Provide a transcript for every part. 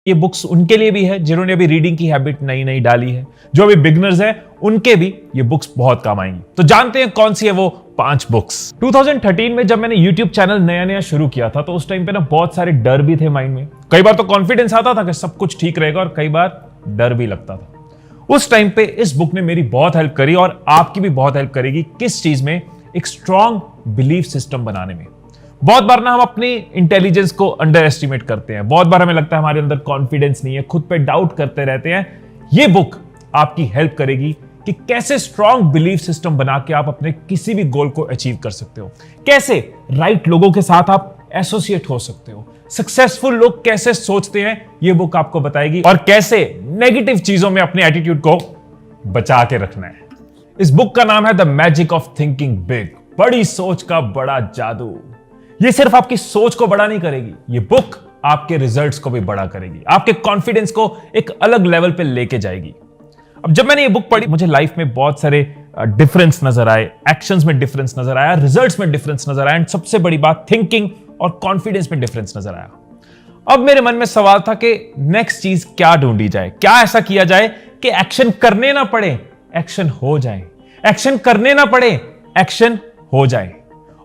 ये बुक्स उनके लिए भी है जिन्होंने अभी रीडिंग की हैबिट नई नई डाली है, जो अभी बिगनर्स हैं उनके भी ये बुक्स बहुत काम आएंगी। तो जानते हैं कौन सी है वो 5 बुक्स। 2013 में जब मैंने YouTube चैनल नया नया शुरू किया था तो उस टाइम पे ना बहुत सारे डर भी थे माइंड में। कई बार तो कॉन्फिडेंस आता था कि सब कुछ ठीक रहेगा और कई बार डर भी लगता था। उस टाइम पे इस बुक ने मेरी बहुत हेल्प करी और आपकी भी बहुत हेल्प करेगी। किस चीज में? एक स्ट्रॉन्ग बिलीफ सिस्टम बनाने में। बहुत बार ना हम अपनी इंटेलिजेंस को अंडर एस्टिमेट करते हैं, बहुत बार हमें लगता है हमारे अंदर कॉन्फिडेंस नहीं है, खुद पे डाउट करते रहते हैं। ये बुक आपकी हेल्प करेगी कि कैसे स्ट्रॉन्ग बिलीफ सिस्टम बना के आप अपने किसी भी गोल को अचीव कर सकते हो, कैसे राइट लोगों के साथ आप एसोसिएट हो सकते हो, सक्सेसफुल लोग कैसे सोचते हैं ये बुक आपको बताएगी, और कैसे नेगेटिव चीजों में अपने एटीट्यूड को बचा के रखना है। इस बुक का नाम है the magic of thinking big, बड़ी सोच का बड़ा जादू। ये सिर्फ आपकी सोच को बड़ा नहीं करेगी, ये बुक आपके रिजल्ट्स को भी बड़ा करेगी, आपके कॉन्फिडेंस को एक अलग लेवल पे लेके जाएगी। अब जब मैंने ये बुक पढ़ी मुझे लाइफ में बहुत सारे डिफरेंस नजर आए, एक्शंस में डिफरेंस नजर आया, रिजल्ट्स में डिफरेंस नजर आया, एंड सबसे बड़ी बात थिंकिंग और कॉन्फिडेंस में डिफरेंस नजर आया। अब मेरे मन में सवाल था कि नेक्स्ट चीज क्या ढूंढी जाए, क्या ऐसा किया जाए कि एक्शन करने ना पड़े, एक्शन हो जाए, एक्शन करने ना पड़े, एक्शन हो जाए।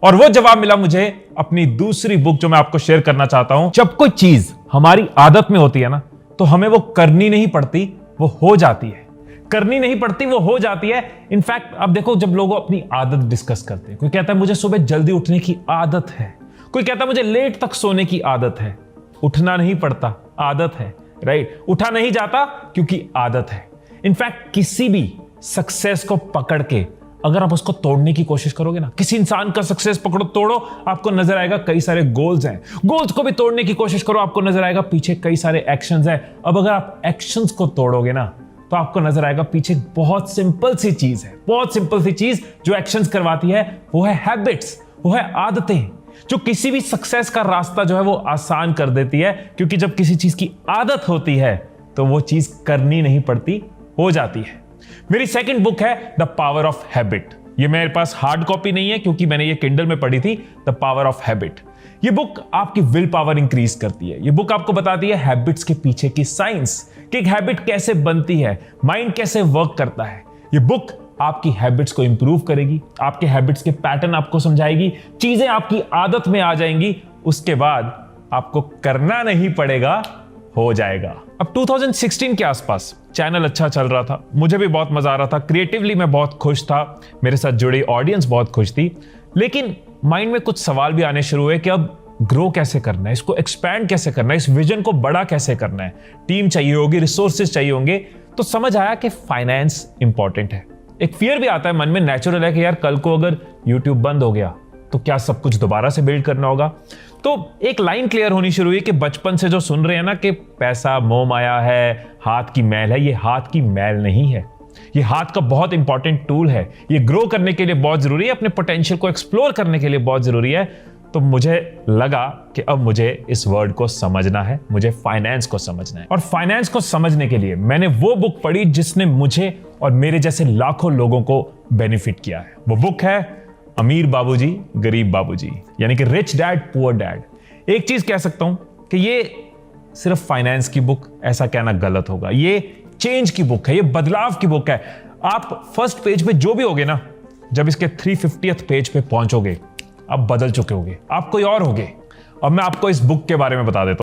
और वो जवाब मिला मुझे अपनी दूसरी बुक जो मैं आपको शेयर करना चाहता हूं। जब कोई चीज हमारी आदत में होती है ना तो हमें वो करनी नहीं पड़ती, वो हो जाती है। करनी नहीं पड़ती, वो हो जाती है। इनफैक्ट अब देखो, जब लोग अपनी आदत डिस्कस करते हैं, कोई कहता है मुझे सुबह जल्दी उठने की आदत है, कोई कहता है मुझे लेट तक सोने की आदत है। उठना नहीं पड़ता, आदत है, राइट? उठा नहीं जाता क्योंकि आदत है। इनफैक्ट किसी भी सक्सेस को पकड़ के अगर आप उसको तोड़ने की कोशिश करोगे ना, किसी इंसान का सक्सेस पकड़ो, तोड़ो, आपको नजर आएगा कई सारे गोल्स हैं। गोल्स को भी तोड़ने की कोशिश करो, आपको नजर आएगा पीछे कई सारे एक्शंस हैं। अब अगर आप एक्शंस को तोड़ोगे ना तो आपको नजर आएगा पीछे बहुत सिंपल सी चीज है, बहुत सिंपल सी चीज जो एक्शंस करवाती है, वो है हैबिट्स, वो है आदतें, जो किसी भी सक्सेस का रास्ता जो है वो आसान कर देती है। क्योंकि जब किसी चीज की आदत होती है तो वो चीज करनी नहीं पड़ती, हो जाती है। मेरी सेकंड बुक है द पावर ऑफ हैबिट। ये मेरे पास हार्ड कॉपी नहीं है क्योंकि मैंने ये किंडल में पढ़ी थी। द पावर ऑफ हैबिट, ये बुक आपकी विल पावर इंक्रीज करती है। ये बुक आपको बताती है हैबिट्स के पीछे की साइंस, कि एक हैबिट कैसे बनती है, माइंड कैसे वर्क करता है। ये बुक आपकी हैबिट्स को इंप्रूव करेगी, आपके हैबिट्स के पैटर्न आपको समझाएगी, चीजें आपकी आदत में आ जाएंगी, उसके बाद आपको करना नहीं पड़ेगा, हो जाएगा। अब 2016 के आसपास चैनल अच्छा चल रहा था, मुझे भी बहुत मजा आ रहा था, क्रिएटिवली मैं बहुत खुश था, मेरे साथ जुड़ी ऑडियंस बहुत खुश थी। लेकिन माइंड में कुछ सवाल भी आने शुरू हुए कि अब ग्रो कैसे करना है, इसको एक्सपैंड कैसे करना है, इस विजन को बड़ा कैसे करना है। टीम चाहिए होगी, रिसोर्सेज चाहिए होंगे। तो समझ आया कि फाइनेंस इंपॉर्टेंट है। एक फियर भी आता है मन में, नेचुरल है कि यार कल को अगर यूट्यूब बंद हो गया तो क्या सब कुछ दोबारा से बिल्ड करना होगा। तो एक लाइन क्लियर होनी शुरू हुई कि बचपन से जो सुन रहे हैं ना कि पैसा मोह माया है, हाथ की मैल है, ये हाथ की मैल नहीं है, ये हाथ का बहुत इंपॉर्टेंट टूल है। ये ग्रो करने के लिए बहुत जरूरी है, अपने पोटेंशियल को एक्सप्लोर करने के लिए बहुत जरूरी है। तो मुझे लगा कि अब मुझे इस वर्ड को समझना है, मुझे फाइनेंस को समझना है। और फाइनेंस को समझने के लिए मैंने वो बुक पढ़ी जिसने मुझे और मेरे जैसे लाखों लोगों को बेनिफिट किया है। वो बुक है अमीर बाबूजी गरीब बाबूजी, यानी कि रिच डैड पुअर डैड। एक चीज कह सकता हूं कि ये सिर्फ फाइनेंस की बुक ऐसा कहना गलत होगा, ये चेंज की बुक है, ये बदलाव की बुक है। आप फर्स्ट पेज पे जो भी होगे ना, जब इसके 350th पेज पे पहुंचोगे आप बदल चुके होगे, आप कोई और होगे। अब मैं आपको इस बुक के बारे में बता देता हूं।